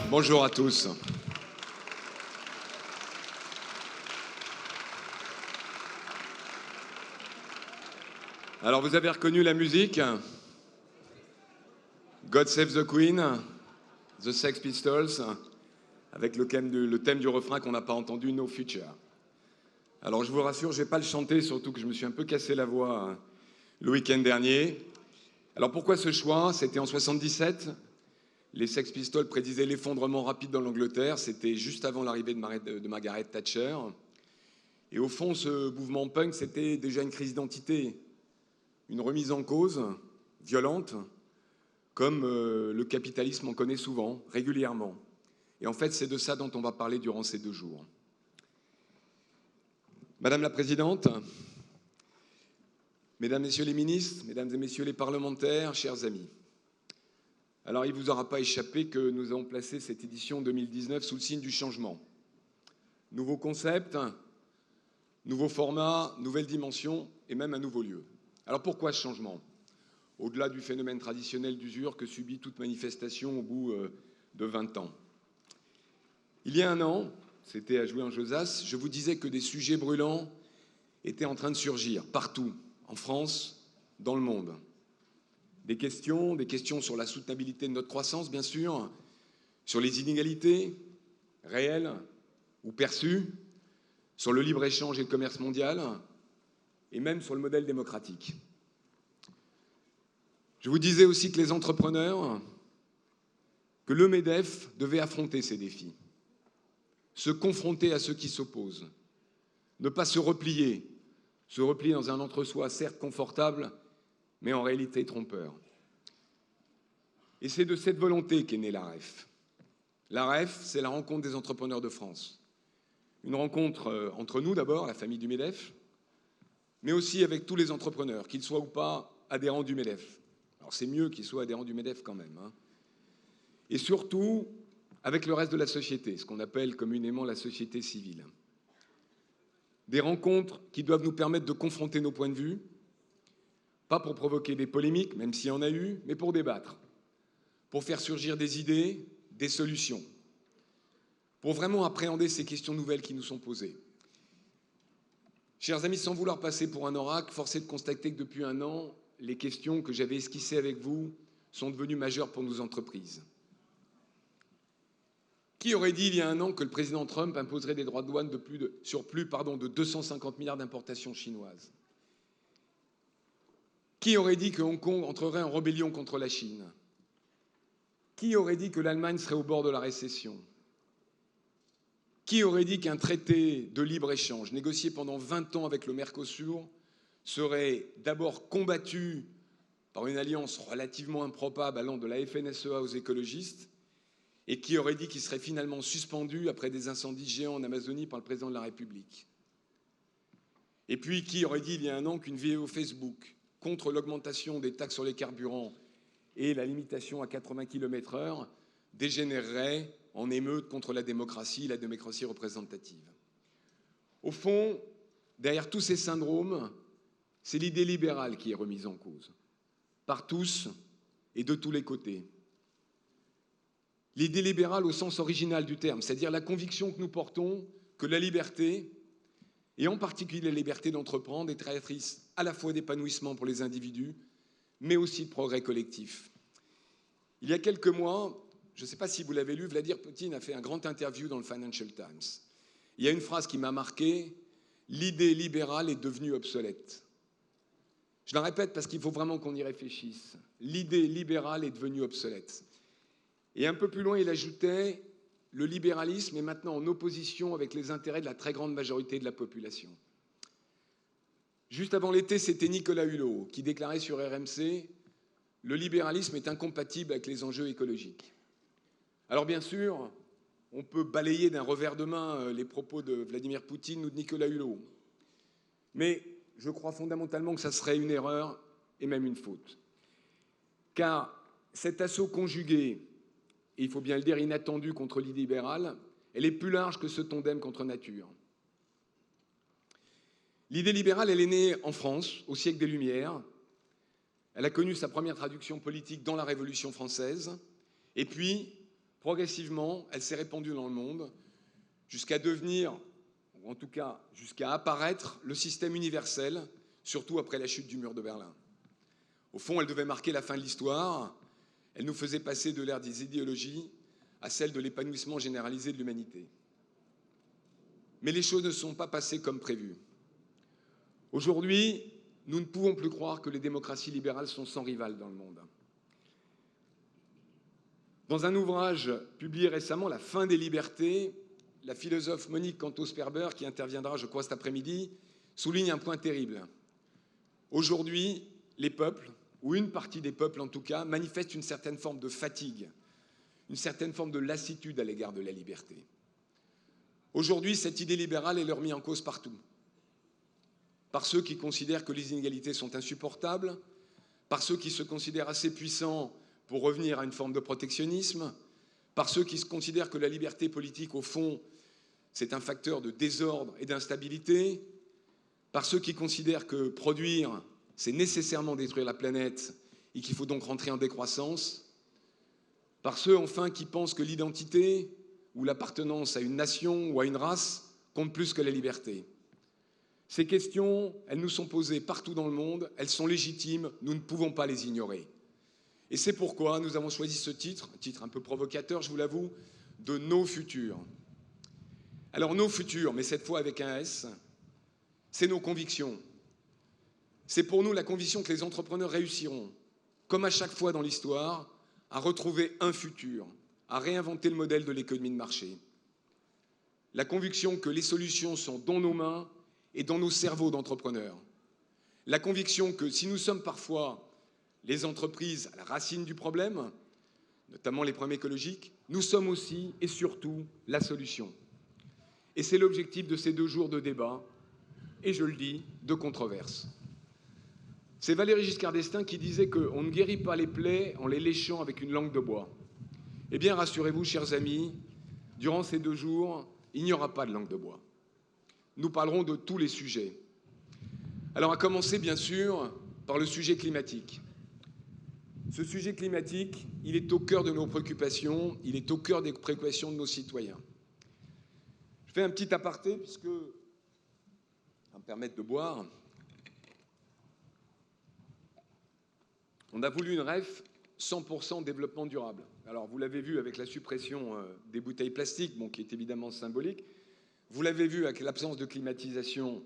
Bonjour à tous. Alors vous avez reconnu la musique? God Save the Queen, The Sex Pistols, avec le thème du refrain qu'on n'a pas entendu, No Future. Alors je vous rassure, je ne vais pas le chanter, surtout que je me suis un peu cassé la voix le week-end dernier. Alors pourquoi ce choix? C'était en 77. Les Sex Pistols prédisaient l'effondrement rapide dans l'Angleterre. C'était juste avant l'arrivée de Margaret Thatcher. Et au fond, ce mouvement punk, c'était déjà une crise d'identité, une remise en cause violente, comme le capitalisme en connaît souvent, régulièrement. Et en fait, c'est de ça dont on va parler durant ces 2 jours. Madame la Présidente, Mesdames, Messieurs les ministres, Mesdames et Messieurs les parlementaires, chers amis. Alors, il ne vous aura pas échappé que nous avons placé cette édition 2019 sous le signe du changement. Nouveau concept, nouveau format, nouvelle dimension et même un nouveau lieu. Alors pourquoi ce changement? Au-delà du phénomène traditionnel d'usure que subit toute manifestation au bout de 20 ans. Il y a 1 an, c'était à Jouy-en-Josas, je vous disais que des sujets brûlants étaient en train de surgir partout, en France, dans le monde. Des questions sur la soutenabilité de notre croissance, bien sûr, sur les inégalités réelles ou perçues, sur le libre-échange et le commerce mondial, et même sur le modèle démocratique. Je vous disais aussi que les entrepreneurs, que le MEDEF devait affronter ces défis, se confronter à ceux qui s'opposent, ne pas se replier dans un entre-soi certes confortable, mais en réalité trompeur. Et c'est de cette volonté qu'est née l'AREF. L'AREF, c'est la rencontre des entrepreneurs de France. Une rencontre entre nous d'abord, la famille du MEDEF, mais aussi avec tous les entrepreneurs, qu'ils soient ou pas adhérents du MEDEF. Alors c'est mieux qu'ils soient adhérents du MEDEF quand même. Et surtout, avec le reste de la société, ce qu'on appelle communément la société civile. Des rencontres qui doivent nous permettre de confronter nos points de vue, pas pour provoquer des polémiques, même s'il y en a eu, mais pour débattre, pour faire surgir des idées, des solutions, pour vraiment appréhender ces questions nouvelles qui nous sont posées. Chers amis, sans vouloir passer pour un oracle, force est de constater que depuis 1 an, les questions que j'avais esquissées avec vous sont devenues majeures pour nos entreprises. Qui aurait dit il y a 1 an que le président Trump imposerait des droits de douane sur plus de 250 milliards d'importations chinoises? Qui aurait dit que Hong Kong entrerait en rébellion contre la Chine? Qui aurait dit que l'Allemagne serait au bord de la récession? Qui aurait dit qu'un traité de libre-échange négocié pendant 20 ans avec le Mercosur serait d'abord combattu par une alliance relativement improbable allant de la FNSEA aux écologistes, et qui aurait dit qu'il serait finalement suspendu après des incendies géants en Amazonie par le président de la République? Et puis, qui aurait dit il y a 1 an qu'une vidéo Facebook contre l'augmentation des taxes sur les carburants et la limitation à 80 km/h dégénérerait en émeute contre la démocratie représentative? Au fond, derrière tous ces syndromes, c'est l'idée libérale qui est remise en cause, par tous et de tous les côtés. L'idée libérale au sens original du terme, c'est-à-dire la conviction que nous portons que la liberté, et en particulier la liberté d'entreprendre, est créatrice à la fois d'épanouissement pour les individus, mais aussi de progrès collectif. Il y a quelques mois, je ne sais pas si vous l'avez lu, Vladimir Poutine a fait un grand interview dans le Financial Times. Il y a une phrase qui m'a marqué: l'idée libérale est devenue obsolète. Je la répète parce qu'il faut vraiment qu'on y réfléchisse. L'idée libérale est devenue obsolète. Et un peu plus loin, il ajoutait: le libéralisme est maintenant en opposition avec les intérêts de la très grande majorité de la population. Juste avant l'été, c'était Nicolas Hulot qui déclarait sur RMC: le libéralisme est incompatible avec les enjeux écologiques. Alors bien sûr, on peut balayer d'un revers de main les propos de Vladimir Poutine ou de Nicolas Hulot. Mais je crois fondamentalement que ça serait une erreur et même une faute. Car cet assaut conjugué, et il faut bien le dire, inattendu contre l'idée libérale, elle est plus large que ce tandem contre nature. L'idée libérale, elle est née en France, au siècle des Lumières. Elle a connu sa première traduction politique dans la Révolution française. Et puis, Progressivement, elle s'est répandue dans le monde jusqu'à devenir, ou en tout cas jusqu'à apparaître, le système universel, surtout après la chute du mur de Berlin. Au fond, elle devait marquer la fin de l'histoire. Elle nous faisait passer de l'ère des idéologies à celle de l'épanouissement généralisé de l'humanité. Mais les choses ne sont pas passées comme prévu. Aujourd'hui, nous ne pouvons plus croire que les démocraties libérales sont sans rival dans le monde. Dans un ouvrage publié récemment, La fin des libertés, la philosophe Monique Cantos-Sperber, qui interviendra, je crois, cet après-midi, souligne un point terrible. Aujourd'hui, les peuples, ou une partie des peuples en tout cas, manifestent une certaine forme de fatigue, une certaine forme de lassitude à l'égard de la liberté. Aujourd'hui, cette idée libérale est leur mise en cause partout. Par ceux qui considèrent que les inégalités sont insupportables, par ceux qui se considèrent assez puissants pour revenir à une forme de protectionnisme, par ceux qui se considèrent que la liberté politique, au fond, c'est un facteur de désordre et d'instabilité, par ceux qui considèrent que produire, c'est nécessairement détruire la planète et qu'il faut donc rentrer en décroissance, par ceux, enfin, qui pensent que l'identité ou l'appartenance à une nation ou à une race compte plus que la liberté. Ces questions, elles nous sont posées partout dans le monde, elles sont légitimes, nous ne pouvons pas les ignorer. Et c'est pourquoi nous avons choisi ce titre, un titre un peu provocateur, je vous l'avoue, de Nos futurs. Alors nos futurs, mais cette fois avec un S, c'est nos convictions. C'est pour nous la conviction que les entrepreneurs réussiront, comme à chaque fois dans l'histoire, à retrouver un futur, à réinventer le modèle de l'économie de marché. La conviction que les solutions sont dans nos mains et dans nos cerveaux d'entrepreneurs. La conviction que si nous sommes parfois les entreprises à la racine du problème, notamment les problèmes écologiques, nous sommes aussi et surtout la solution. Et c'est l'objectif de ces 2 jours de débat, et je le dis, de controverse. C'est Valéry Giscard d'Estaing qui disait qu'on ne guérit pas les plaies en les léchant avec une langue de bois. Eh bien, rassurez-vous, chers amis, durant ces 2 jours, il n'y aura pas de langue de bois. Nous parlerons de tous les sujets. Alors, à commencer, bien sûr, par le sujet climatique. Ce sujet climatique, il est au cœur de nos préoccupations, il est au cœur des préoccupations de nos citoyens. Je fais un petit aparté, puisque ça va me permettre de boire. On a voulu une REF 100% développement durable. Alors, vous l'avez vu avec la suppression des bouteilles plastiques, bon, qui est évidemment symbolique. Vous l'avez vu avec l'absence de climatisation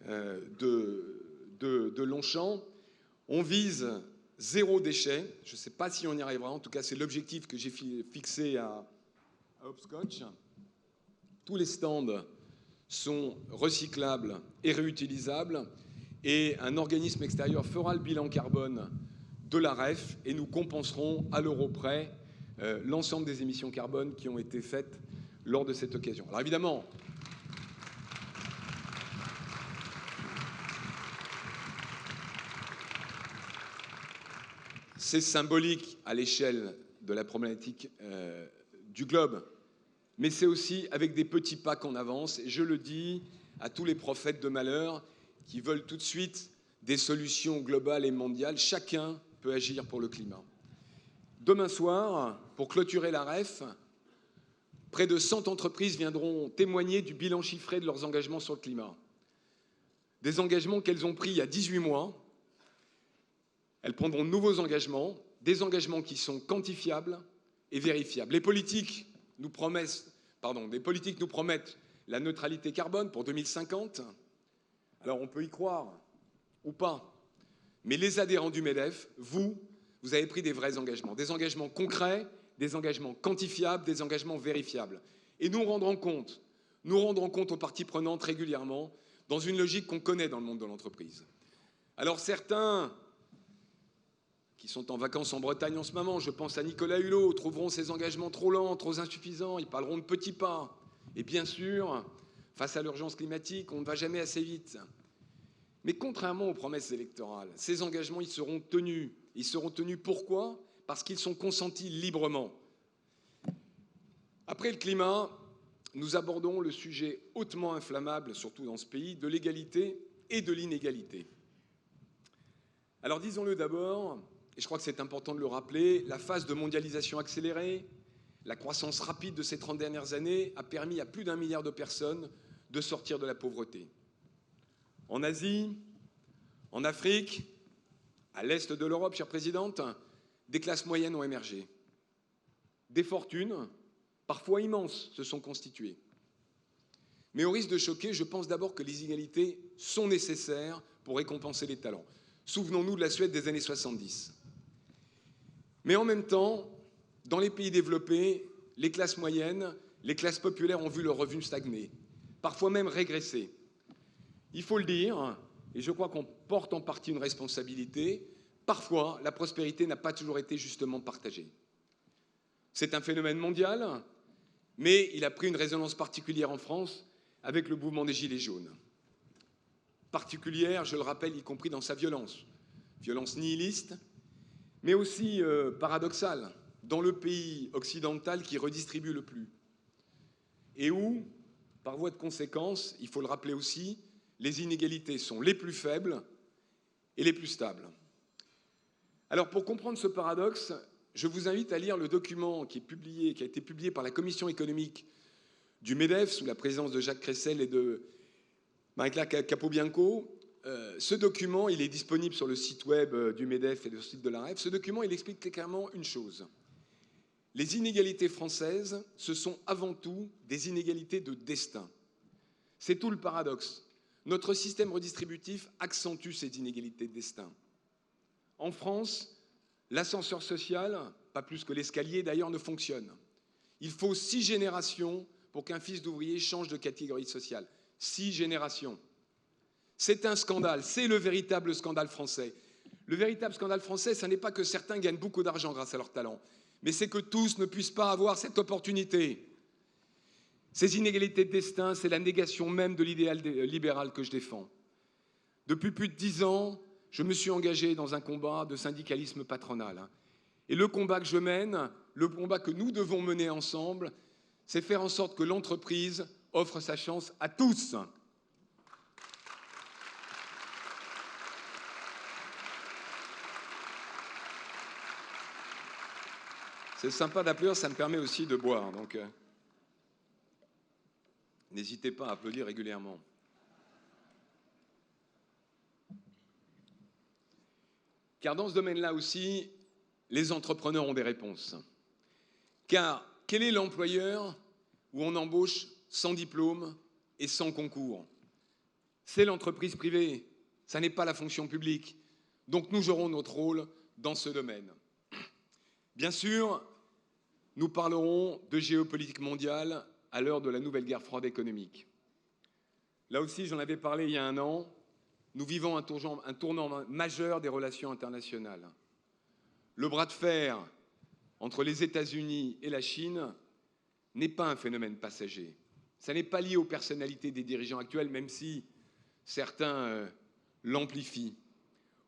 de Longchamp. On vise 0 déchet. Je ne sais pas si on y arrivera. En tout cas, c'est l'objectif que j'ai fixé à Hopscotch. Tous les stands sont recyclables et réutilisables. Et un organisme extérieur fera le bilan carbone de la REF et nous compenserons à l'euro près l'ensemble des émissions carbone qui ont été faites lors de cette occasion. Alors évidemment, c'est symbolique à l'échelle de la problématique du globe, mais c'est aussi avec des petits pas qu'on avance. Et je le dis à tous les prophètes de malheur qui veulent tout de suite des solutions globales et mondiales. Chacun peut agir pour le climat. Demain soir, pour clôturer la REF, près de 100 entreprises viendront témoigner du bilan chiffré de leurs engagements sur le climat. Des engagements qu'elles ont pris il y a 18 mois. Elles prendront de nouveaux engagements, des engagements qui sont quantifiables et vérifiables. Les politiques nous promettent la neutralité carbone pour 2050. Alors on peut y croire ou pas, mais les adhérents du MEDEF, vous avez pris des vrais engagements, des engagements concrets, des engagements quantifiables, des engagements vérifiables. Et nous rendrons compte aux parties prenantes régulièrement dans une logique qu'on connaît dans le monde de l'entreprise. Alors certains qui sont en vacances en Bretagne en ce moment, je pense à Nicolas Hulot, trouveront ces engagements trop lents, trop insuffisants, ils parleront de petits pas. Et bien sûr, face à l'urgence climatique, on ne va jamais assez vite. Mais contrairement aux promesses électorales, ces engagements, ils seront tenus. Ils seront tenus pourquoi ? Parce qu'ils sont consentis librement. Après le climat, nous abordons le sujet hautement inflammable, surtout dans ce pays, de l'égalité et de l'inégalité. Alors disons-le d'abord, et je crois que c'est important de le rappeler, la phase de mondialisation accélérée, La croissance rapide de ces 30 dernières années a permis à plus d'1 milliard de personnes de sortir de la pauvreté. En Asie, en Afrique, à l'est de l'Europe, chère présidente, des classes moyennes ont émergé. Des fortunes, parfois immenses, se sont constituées. Mais au risque de choquer, je pense d'abord que les inégalités sont nécessaires pour récompenser les talents. Souvenons-nous de la Suède des années 70. Mais en même temps, dans les pays développés, les classes moyennes, les classes populaires ont vu leurs revenus stagner, parfois même régresser. Il faut le dire, et je crois qu'on porte en partie une responsabilité, parfois la prospérité n'a pas toujours été justement partagée. C'est un phénomène mondial, mais il a pris une résonance particulière en France avec le mouvement des Gilets jaunes. Particulière, je le rappelle, y compris dans sa violence. Violence nihiliste, mais aussi paradoxale, dans le pays occidental qui redistribue le plus. Et où, par voie de conséquence, il faut le rappeler aussi, les inégalités sont les plus faibles et les plus stables. Alors pour comprendre ce paradoxe, je vous invite à lire le document qui a été publié par la Commission économique du MEDEF, sous la présidence de Jacques Cressel et de Marie-Claire Capobianco. Ce document, il est disponible sur le site web du MEDEF et le site de l'AREF. Ce document, il explique clairement une chose. Les inégalités françaises, ce sont avant tout des inégalités de destin. C'est tout le paradoxe. Notre système redistributif accentue ces inégalités de destin. En France, l'ascenseur social, pas plus que l'escalier d'ailleurs, ne fonctionne. Il faut 6 générations pour qu'un fils d'ouvrier change de catégorie sociale. 6 générations. C'est un scandale, c'est le véritable scandale français. Le véritable scandale français, ce n'est pas que certains gagnent beaucoup d'argent grâce à leur talent, mais c'est que tous ne puissent pas avoir cette opportunité. Ces inégalités de destin, c'est la négation même de l'idéal libéral que je défends. Depuis plus de 10 ans, je me suis engagé dans un combat de syndicalisme patronal. Et le combat que je mène, le combat que nous devons mener ensemble, c'est faire en sorte que l'entreprise offre sa chance à tous. C'est sympa d'applaudir, ça me permet aussi de boire. Donc, n'hésitez pas à applaudir régulièrement. Car dans ce domaine-là aussi, les entrepreneurs ont des réponses. Car quel est l'employeur où on embauche sans diplôme et sans concours? C'est l'entreprise privée, ça n'est pas la fonction publique. Donc nous jouerons notre rôle dans ce domaine. Bien sûr, nous parlerons de géopolitique mondiale à l'heure de la nouvelle guerre froide économique. Là aussi, j'en avais parlé il y a 1 an, nous vivons un tournant majeur des relations internationales. Le bras de fer entre les États-Unis et la Chine n'est pas un phénomène passager. Ça n'est pas lié aux personnalités des dirigeants actuels, même si certains l'amplifient.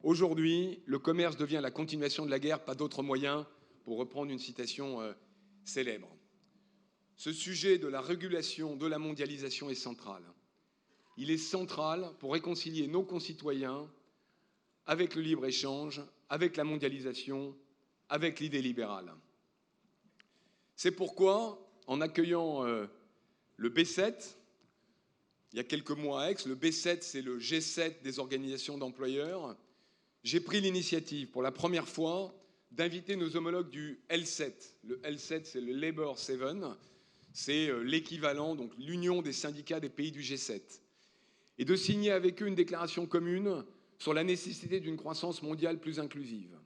Aujourd'hui, le commerce devient la continuation de la guerre, pas d'autre moyen, pour reprendre une citation célèbre. Ce sujet de la régulation de la mondialisation est central. Il est central pour réconcilier nos concitoyens avec le libre-échange, avec la mondialisation, avec l'idée libérale. C'est pourquoi, en accueillant le B7, il y a quelques mois à Aix, le B7, c'est le G7 des organisations d'employeurs, j'ai pris l'initiative, pour la première fois, d'inviter nos homologues du L7. Le L7, c'est le Labour 7, c'est l'équivalent, donc l'union des syndicats des pays du G7, et de signer avec eux une déclaration commune sur la nécessité d'une croissance mondiale plus inclusive.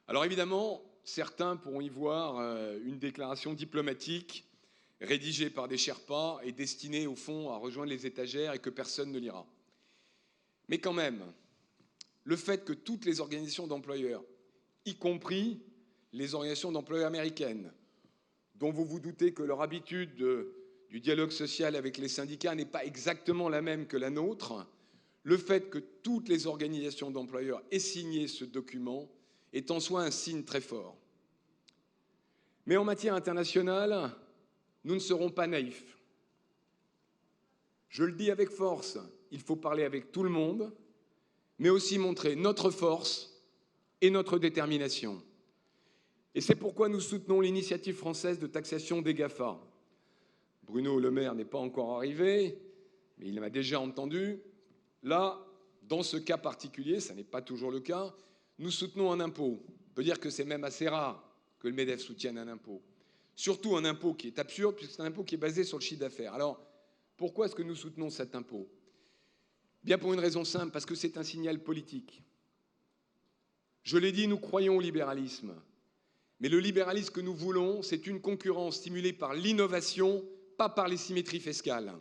Alors évidemment, certains pourront y voir une déclaration diplomatique rédigée par des Sherpas et destinée au fond à rejoindre les étagères et que personne ne lira. Mais quand même, le fait que toutes les organisations d'employeurs, y compris les organisations d'employeurs américaines, dont vous vous doutez que leur habitude du dialogue social avec les syndicats n'est pas exactement la même que la nôtre, le fait que toutes les organisations d'employeurs aient signé ce document est en soi un signe très fort. Mais en matière internationale, nous ne serons pas naïfs. Je le dis avec force, il faut parler avec tout le monde, mais aussi montrer notre force et notre détermination. Et c'est pourquoi nous soutenons l'initiative française de taxation des GAFA. Bruno Le Maire n'est pas encore arrivé, mais il m'a déjà entendu. Là, dans ce cas particulier, ça n'est pas toujours le cas, nous soutenons un impôt. On peut dire que c'est même assez rare que le MEDEF soutienne un impôt. Surtout un impôt qui est absurde, puisque c'est un impôt qui est basé sur le chiffre d'affaires. Alors, pourquoi est-ce que nous soutenons cet impôt? Bien pour une raison simple, parce que c'est un signal politique. Je l'ai dit, nous croyons au libéralisme. Mais le libéralisme que nous voulons, c'est une concurrence stimulée par l'innovation, pas par les symétries fiscales.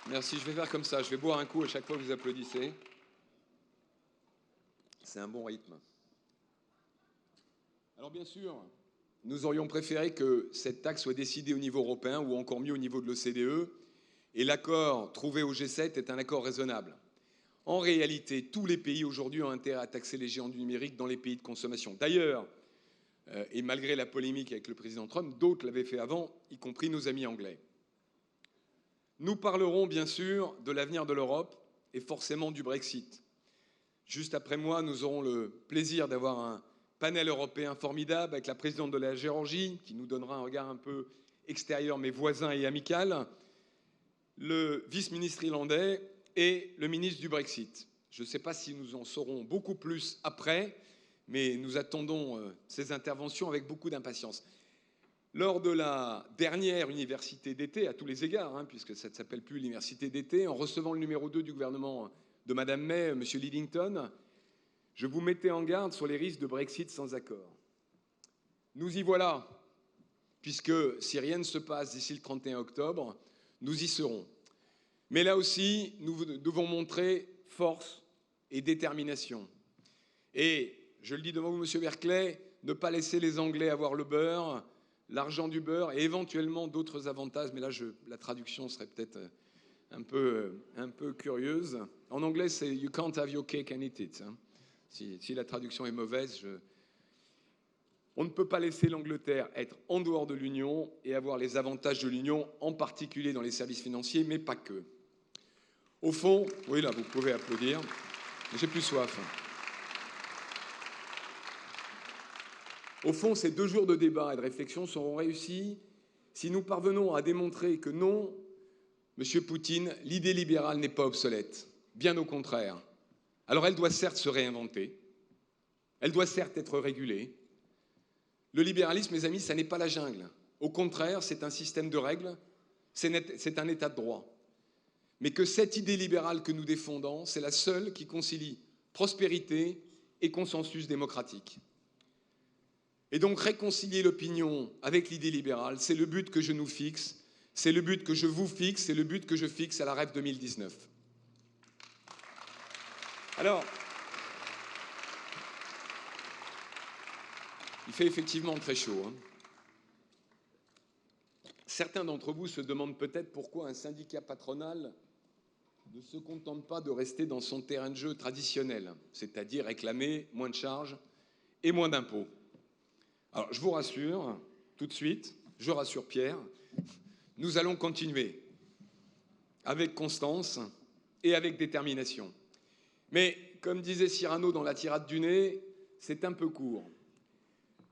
Merci, je vais faire comme ça, je vais boire un coup à chaque fois que vous applaudissez. C'est un bon rythme. Alors bien sûr, nous aurions préféré que cette taxe soit décidée au niveau européen ou encore mieux au niveau de l'OCDE, et l'accord trouvé au G7 est un accord raisonnable. En réalité, tous les pays aujourd'hui ont intérêt à taxer les géants du numérique dans les pays de consommation. D'ailleurs, et malgré la polémique avec le président Trump, d'autres l'avaient fait avant, y compris nos amis anglais. Nous parlerons bien sûr de l'avenir de l'Europe et forcément du Brexit. Juste après moi, nous aurons le plaisir d'avoir un panel européen formidable avec la présidente de la Géorgie, qui nous donnera un regard un peu extérieur mais voisin et amical, le vice-ministre irlandais et le ministre du Brexit. Je ne sais pas si nous en saurons beaucoup plus après, mais nous attendons ces interventions avec beaucoup d'impatience. Lors de la dernière université d'été, à tous les égards, puisque ça ne s'appelle plus l'université d'été, en recevant le numéro 2 du gouvernement de Mme May, M. Lidington, je vous mettais en garde sur les risques de Brexit sans accord. Nous y voilà, puisque si rien ne se passe d'ici le 31 octobre, nous y serons. Mais là aussi, nous devons montrer force et détermination. Et, je le dis devant vous, M. Berkeley, ne pas laisser les Anglais avoir le beurre, l'argent du beurre et éventuellement d'autres avantages. Mais là, la traduction serait peut-être un peu curieuse. En anglais, c'est « you can't have your cake and eat it ». Si la traduction est mauvaise, on ne peut pas laisser l'Angleterre être en dehors de l'Union et avoir les avantages de l'Union, en particulier dans les services financiers, mais pas que. Au fond, oui, là, vous pouvez applaudir, j'ai plus soif. Au fond, ces 2 jours de débat et de réflexion seront réussis si nous parvenons à démontrer que non, M. Poutine, l'idée libérale n'est pas obsolète, bien au contraire. Alors elle doit certes se réinventer, elle doit certes être régulée. Le libéralisme, mes amis, ça n'est pas la jungle. Au contraire, c'est un système de règles, c'est un état de droit. Mais que cette idée libérale que nous défendons, c'est la seule qui concilie prospérité et consensus démocratique. Et donc réconcilier l'opinion avec l'idée libérale, c'est le but que je nous fixe, c'est le but que je vous fixe, c'est le but que je fixe à la REF 2019. Alors, il fait effectivement très chaud. Certains d'entre vous se demandent peut-être pourquoi un syndicat patronal ne se contente pas de rester dans son terrain de jeu traditionnel, c'est-à-dire réclamer moins de charges et moins d'impôts. Alors, je vous rassure, tout de suite, je rassure Pierre, nous allons continuer avec constance et avec détermination. Mais, comme disait Cyrano dans La tirade du nez, c'est un peu court.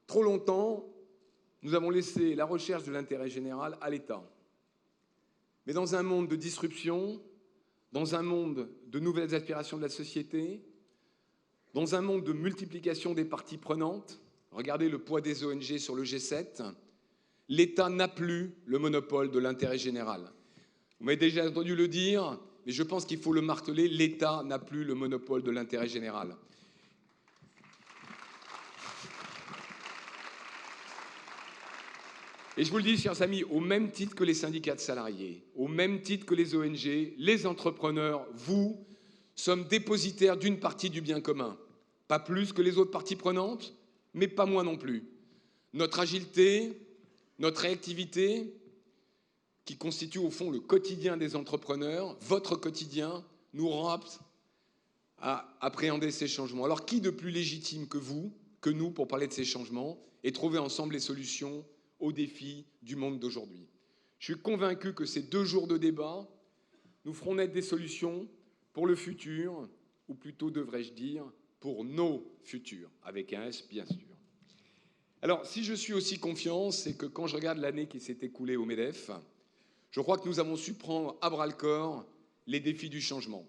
Trop longtemps, nous avons laissé la recherche de l'intérêt général à l'État. Mais dans un monde de disruption, dans un monde de nouvelles aspirations de la société, dans un monde de multiplication des parties prenantes, regardez le poids des ONG sur le G7, l'État n'a plus le monopole de l'intérêt général. Vous m'avez déjà entendu le dire, mais je pense qu'il faut le marteler, l'État n'a plus le monopole de l'intérêt général. Et je vous le dis, chers amis, au même titre que les syndicats de salariés, au même titre que les ONG, les entrepreneurs, vous, sommes dépositaires d'une partie du bien commun. Pas plus que les autres parties prenantes, mais pas moins non plus. Notre agilité, notre réactivité, qui constitue au fond le quotidien des entrepreneurs, votre quotidien, nous rend aptes à appréhender ces changements. Alors qui de plus légitime que vous, que nous, pour parler de ces changements et trouver ensemble les solutions aux défis du monde d'aujourd'hui? Je suis convaincu que ces 2 jours de débat nous feront naître des solutions pour le futur, ou plutôt devrais-je dire, pour nos futurs, avec un S bien sûr. Alors, si je suis aussi confiant, c'est que quand je regarde l'année qui s'est écoulée au MEDEF, je crois que nous avons su prendre à bras-le-corps les défis du changement.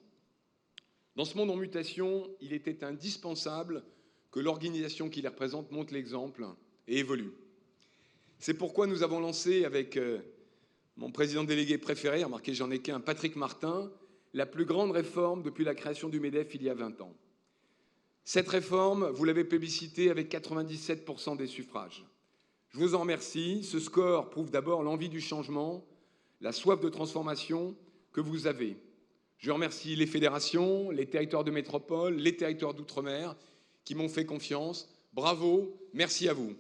Dans ce monde en mutation, il était indispensable que l'organisation qui les représente montre l'exemple et évolue. C'est pourquoi nous avons lancé avec mon président délégué préféré, remarquez, j'en ai qu'un, Patrick Martin, la plus grande réforme depuis la création du MEDEF il y a 20 ans. Cette réforme, vous l'avez plébiscitée avec 97% des suffrages. Je vous en remercie. Ce score prouve d'abord l'envie du changement, la soif de transformation que vous avez. Je remercie les fédérations, les territoires de métropole, les territoires d'outre-mer qui m'ont fait confiance. Bravo, merci à vous.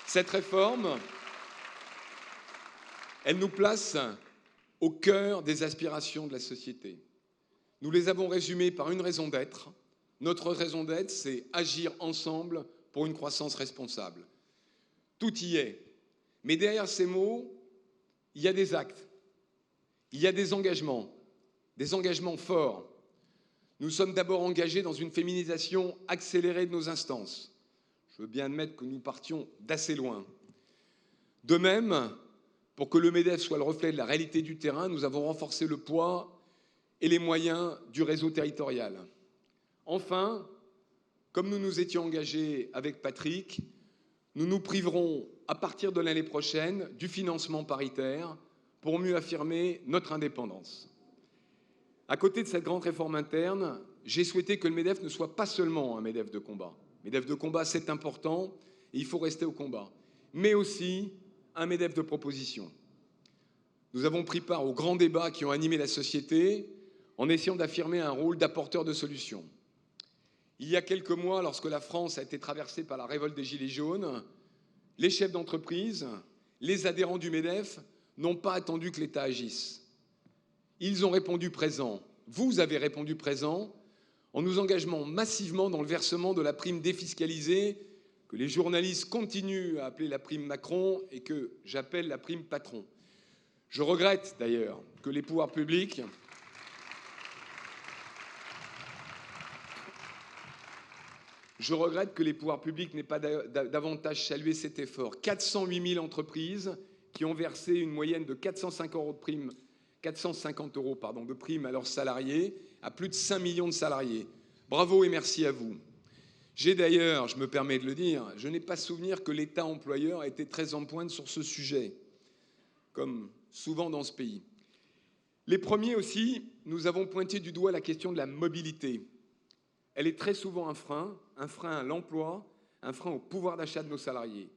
Cette réforme, elle nous place au cœur des aspirations de la société. Nous les avons résumées par une raison d'être. Notre raison d'être, c'est agir ensemble pour une croissance responsable. Tout y est. Mais derrière ces mots, il y a des actes, il y a des engagements forts. Nous sommes d'abord engagés dans une féminisation accélérée de nos instances. Je veux bien admettre que nous partions d'assez loin. De même, pour que le MEDEF soit le reflet de la réalité du terrain, nous avons renforcé le poids et les moyens du réseau territorial. Enfin, comme nous nous étions engagés avec Patrick, nous nous priverons, à partir de l'année prochaine, du financement paritaire pour mieux affirmer notre indépendance. À côté de cette grande réforme interne, j'ai souhaité que le MEDEF ne soit pas seulement un MEDEF de combat. MEDEF de combat, c'est important, et il faut rester au combat, mais aussi un MEDEF de proposition. Nous avons pris part aux grands débats qui ont animé la société en essayant d'affirmer un rôle d'apporteur de solutions. Il y a quelques mois, lorsque la France a été traversée par la révolte des Gilets jaunes, les chefs d'entreprise, les adhérents du MEDEF n'ont pas attendu que l'État agisse. Ils ont répondu présent. Vous avez répondu présent en nous engageant massivement dans le versement de la prime défiscalisée que les journalistes continuent à appeler la prime Macron et que j'appelle la prime patron. Je regrette d'ailleurs que les pouvoirs publics n'aient pas davantage salué cet effort. 408 000 entreprises qui ont versé une moyenne de 450 euros de prime à leurs salariés, à plus de 5 millions de salariés. Bravo et merci à vous. J'ai d'ailleurs, je me permets de le dire, je n'ai pas souvenir que l'État employeur a été très en pointe sur ce sujet, comme souvent dans ce pays. Les premiers aussi, nous avons pointé du doigt la question de la mobilité. Elle est très souvent un frein à l'emploi, un frein au pouvoir d'achat de nos salariés.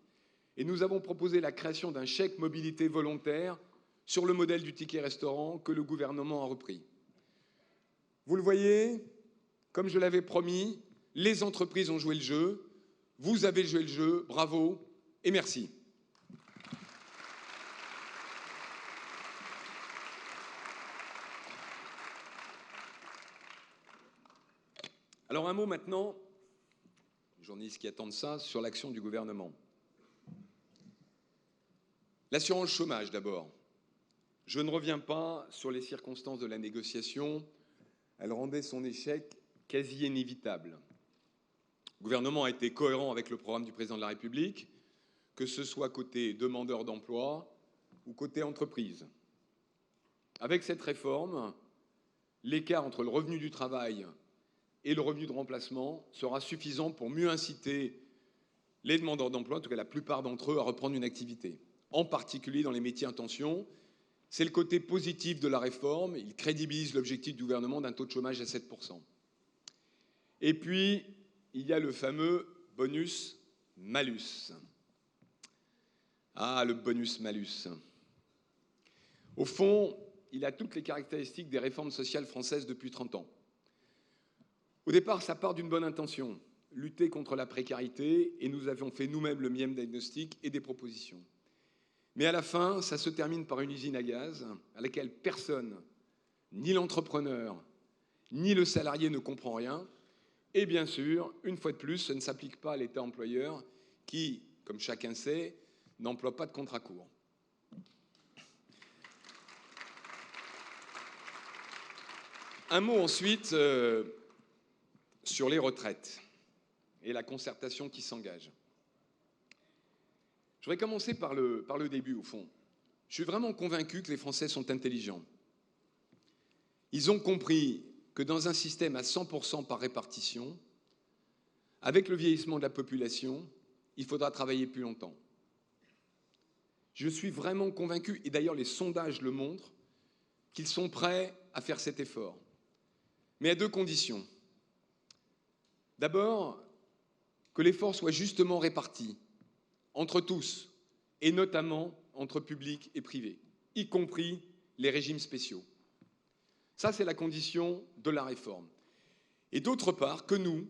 Et nous avons proposé la création d'un chèque mobilité volontaire sur le modèle du ticket restaurant que le gouvernement a repris. Vous le voyez, comme je l'avais promis, les entreprises ont joué le jeu, vous avez joué le jeu, bravo et merci. Alors un mot maintenant, les journalistes qui attendent ça, sur l'action du gouvernement. L'assurance chômage d'abord. Je ne reviens pas sur les circonstances de la négociation, elle rendait son échec quasi inévitable. Le gouvernement a été cohérent avec le programme du président de la République, que ce soit côté demandeur d'emploi ou côté entreprise. Avec cette réforme, l'écart entre le revenu du travail et le revenu de remplacement sera suffisant pour mieux inciter les demandeurs d'emploi, en tout cas la plupart d'entre eux, à reprendre une activité, en particulier dans les métiers en tension. C'est le côté positif de la réforme, il crédibilise l'objectif du gouvernement d'un taux de chômage à 7%. Et puis, il y a le fameux bonus-malus. Ah, le bonus-malus. Au fond, il a toutes les caractéristiques des réformes sociales françaises depuis 30 ans. Au départ, ça part d'une bonne intention, lutter contre la précarité, et nous avions fait nous-mêmes le même diagnostic et des propositions. Mais à la fin, ça se termine par une usine à gaz à laquelle personne, ni l'entrepreneur, ni le salarié ne comprend rien. Et bien sûr, une fois de plus, ce ne s'applique pas à l'État employeur qui, comme chacun sait, n'emploie pas de contrat court. « Un mot ensuite sur les retraites et la concertation qui s'engage. Je voudrais commencer par le début, au fond. Je suis vraiment convaincu que les Français sont intelligents. Ils ont compris que dans un système à 100% par répartition, avec le vieillissement de la population, il faudra travailler plus longtemps. Je suis vraiment convaincu, et d'ailleurs les sondages le montrent, qu'ils sont prêts à faire cet effort. Mais à deux conditions. D'abord, que l'effort soit justement réparti entre tous, et notamment entre public et privé, y compris les régimes spéciaux. Ça, c'est la condition de la réforme. Et d'autre part, que nous,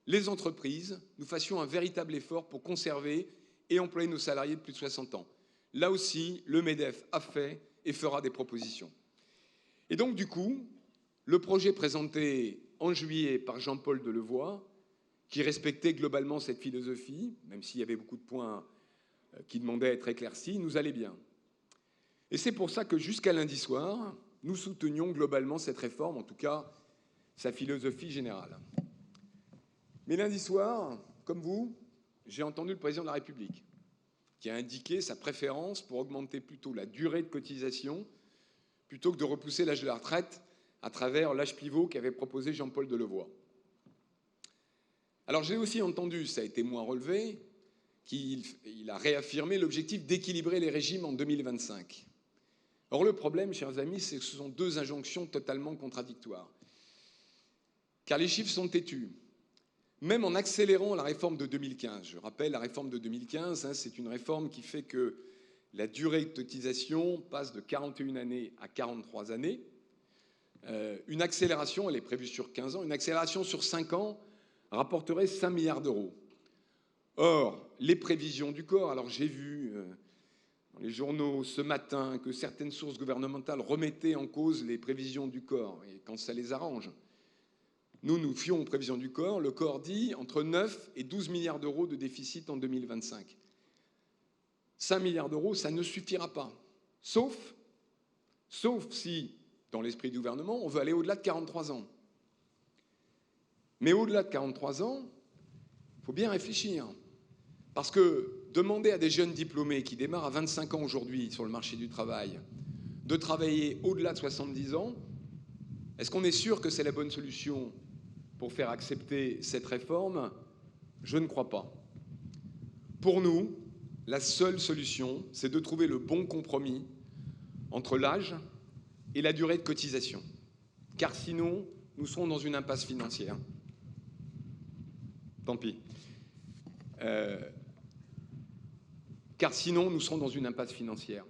les entreprises, nous fassions un véritable effort pour conserver et employer nos salariés de plus de 60 ans. Là aussi, le MEDEF a fait et fera des propositions. Et donc, du coup, le projet présenté en juillet par Jean-Paul Delevoye, qui respectait globalement cette philosophie, même s'il y avait beaucoup de points qui demandaient à être éclaircis, nous allait bien. Et c'est pour ça que jusqu'à lundi soir, nous soutenions globalement cette réforme, en tout cas sa philosophie générale. Mais lundi soir, comme vous, j'ai entendu le président de la République qui a indiqué sa préférence pour augmenter plutôt la durée de cotisation plutôt que de repousser l'âge de la retraite à travers l'âge pivot qu'avait proposé Jean-Paul Delevoye. Alors j'ai aussi entendu, ça a été moins relevé, qu'il a réaffirmé l'objectif d'équilibrer les régimes en 2025. Or le problème, chers amis, c'est que ce sont deux injonctions totalement contradictoires. Car les chiffres sont têtus. Même en accélérant la réforme de 2015, je rappelle la réforme de 2015, c'est une réforme qui fait que la durée de cotisation passe de 41 années à 43 années. Une accélération, elle est prévue sur 15 ans, une accélération sur 5 ans rapporterait 5 milliards d'euros. Or, les prévisions du corps, alors j'ai vu dans les journaux ce matin que certaines sources gouvernementales remettaient en cause les prévisions du corps, et quand ça les arrange. Nous nous fions aux prévisions du corps. Le corps dit entre 9 et 12 milliards d'euros de déficit en 2025. 5 milliards d'euros, ça ne suffira pas. Sauf si, dans l'esprit du gouvernement, on veut aller au-delà de 43 ans. Mais au-delà de 43 ans, il faut bien réfléchir. Parce que demander à des jeunes diplômés qui démarrent à 25 ans aujourd'hui sur le marché du travail de travailler au-delà de 70 ans, est-ce qu'on est sûr que c'est la bonne solution pour faire accepter cette réforme? Je ne crois pas. Pour nous, la seule solution, c'est de trouver le bon compromis entre l'âge et la durée de cotisation. Car sinon, nous serons dans une impasse financière. Tant pis. Car sinon, nous serons dans une impasse financière.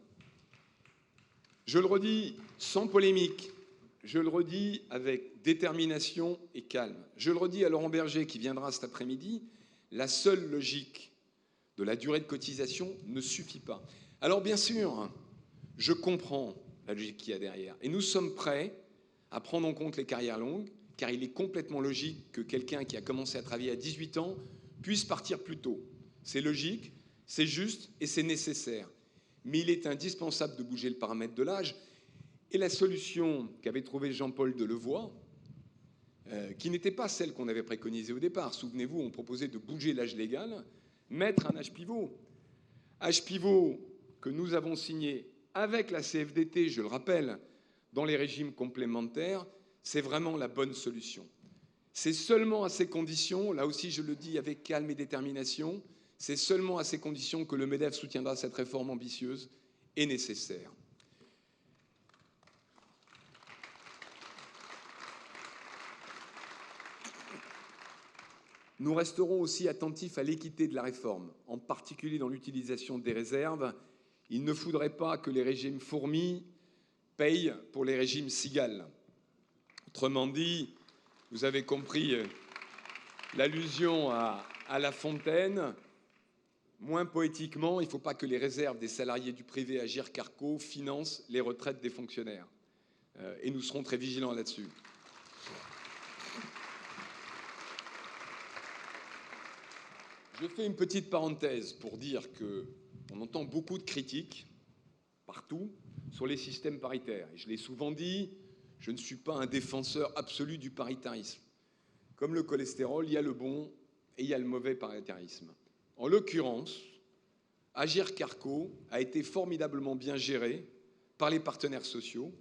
Je le redis sans polémique, je le redis avec détermination et calme. Je le redis à Laurent Berger qui viendra cet après-midi, la seule logique de la durée de cotisation ne suffit pas. Alors bien sûr, je comprends la logique qu'il y a derrière. Et nous sommes prêts à prendre en compte les carrières longues, car il est complètement logique que quelqu'un qui a commencé à travailler à 18 ans puisse partir plus tôt. C'est logique, c'est juste et c'est nécessaire. Mais il est indispensable de bouger le paramètre de l'âge. Et la solution qu'avait trouvée Jean-Paul Delevoye, qui n'était pas celle qu'on avait préconisée au départ. Souvenez-vous, on proposait de bouger l'âge légal, mettre un âge pivot. Âge pivot que nous avons signé avec la CFDT, je le rappelle, dans les régimes complémentaires, c'est vraiment la bonne solution. C'est seulement à ces conditions, là aussi je le dis avec calme et détermination, c'est seulement à ces conditions que le MEDEF soutiendra cette réforme ambitieuse et nécessaire. Nous resterons aussi attentifs à l'équité de la réforme, en particulier dans l'utilisation des réserves. Il ne faudrait pas que les régimes fourmis payent pour les régimes cigales. Autrement dit, vous avez compris l'allusion à La Fontaine. Moins poétiquement, il ne faut pas que les réserves des salariés du privé Agirc-Arrco financent les retraites des fonctionnaires. Et nous serons très vigilants là-dessus. Je fais une petite parenthèse pour dire qu'on entend beaucoup de critiques partout sur les systèmes paritaires. Et je l'ai souvent dit, je ne suis pas un défenseur absolu du paritarisme. Comme le cholestérol, il y a le bon et il y a le mauvais paritarisme. En l'occurrence, Agirc-Arrco a été formidablement bien géré par les partenaires sociaux,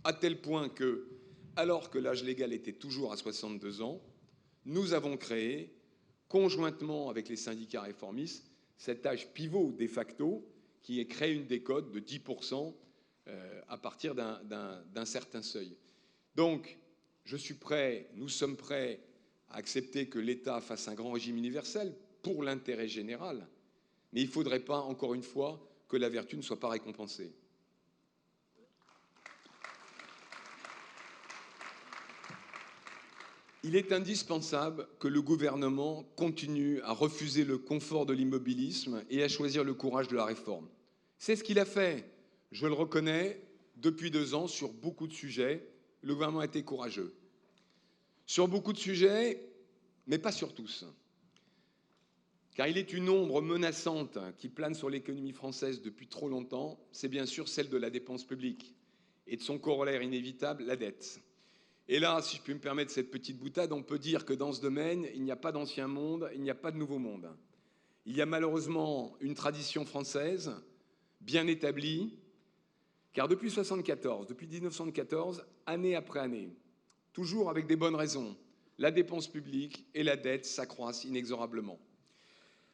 à tel point que, alors que l'âge légal était toujours à 62 ans, nous avons créé, conjointement avec les syndicats réformistes, cet âge pivot de facto qui crée une décote de 10% à partir d'un certain seuil. Donc, je suis prêt, nous sommes prêts à accepter que l'État fasse un grand régime universel pour l'intérêt général, mais il ne faudrait pas, encore une fois, que la vertu ne soit pas récompensée. Il est indispensable que le gouvernement continue à refuser le confort de l'immobilisme et à choisir le courage de la réforme. C'est ce qu'il a fait, je le reconnais, depuis 2 ans sur beaucoup de sujets. Le gouvernement a été courageux. Sur beaucoup de sujets, mais pas sur tous. Car il est une ombre menaçante qui plane sur l'économie française depuis trop longtemps, c'est bien sûr celle de la dépense publique et de son corollaire inévitable, la dette. Et là, si je puis me permettre cette petite boutade, on peut dire que dans ce domaine, il n'y a pas d'ancien monde, il n'y a pas de nouveau monde. Il y a malheureusement une tradition française bien établie, car depuis 1974, année après année, toujours avec des bonnes raisons, la dépense publique et la dette s'accroissent inexorablement.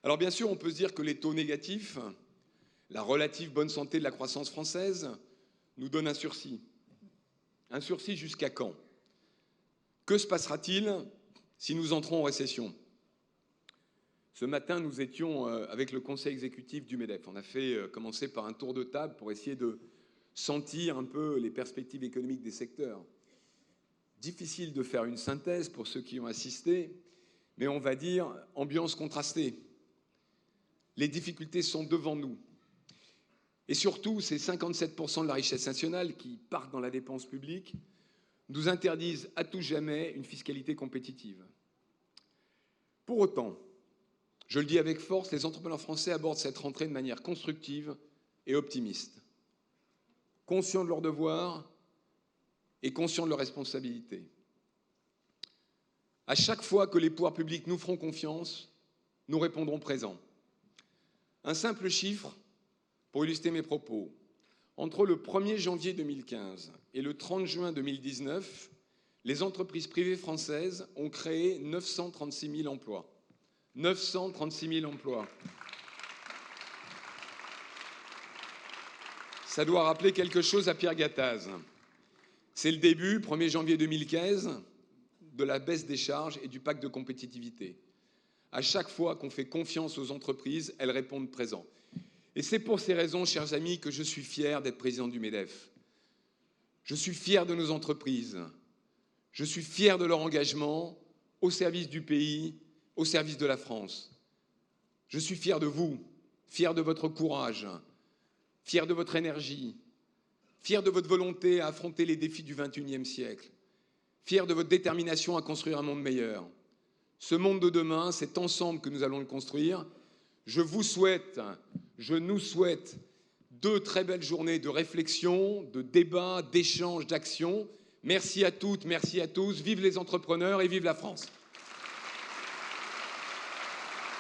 Alors bien sûr, on peut se dire que les taux négatifs, la relative bonne santé de la croissance française, nous donnent un sursis. Un sursis jusqu'à quand ? Que se passera-t-il si nous entrons en récession ? Ce matin, nous étions avec le conseil exécutif du MEDEF. On a commencé par un tour de table pour essayer de sentir un peu les perspectives économiques des secteurs. Difficile de faire une synthèse pour ceux qui ont assisté, mais on va dire ambiance contrastée. Les difficultés sont devant nous. Et surtout, ces 57% de la richesse nationale qui partent dans la dépense publique nous interdisent à tout jamais une fiscalité compétitive. Pour autant, je le dis avec force, les entrepreneurs français abordent cette rentrée de manière constructive et optimiste, conscients de leurs devoirs et conscients de leurs responsabilités. À chaque fois que les pouvoirs publics nous feront confiance, nous répondrons présent. Un simple chiffre pour illustrer mes propos. Entre le 1er janvier 2015 et le 30 juin 2019, les entreprises privées françaises ont créé 936 000 emplois. 936 000 emplois. Ça doit rappeler quelque chose à Pierre Gattaz. C'est le début, 1er janvier 2015, de la baisse des charges et du pacte de compétitivité. À chaque fois qu'on fait confiance aux entreprises, elles répondent présent. Et c'est pour ces raisons, chers amis, que je suis fier d'être président du MEDEF. Je suis fier de nos entreprises. Je suis fier de leur engagement au service du pays, au service de la France. Je suis fier de vous, fier de votre courage, fier de votre énergie, fier de votre volonté à affronter les défis du XXIe siècle, fier de votre détermination à construire un monde meilleur. Ce monde de demain, c'est ensemble que nous allons le construire. Je vous souhaite, je nous souhaite 2 très belles journées de réflexion, de débat, d'échange, d'action. Merci à toutes, merci à tous. Vive les entrepreneurs et vive la France.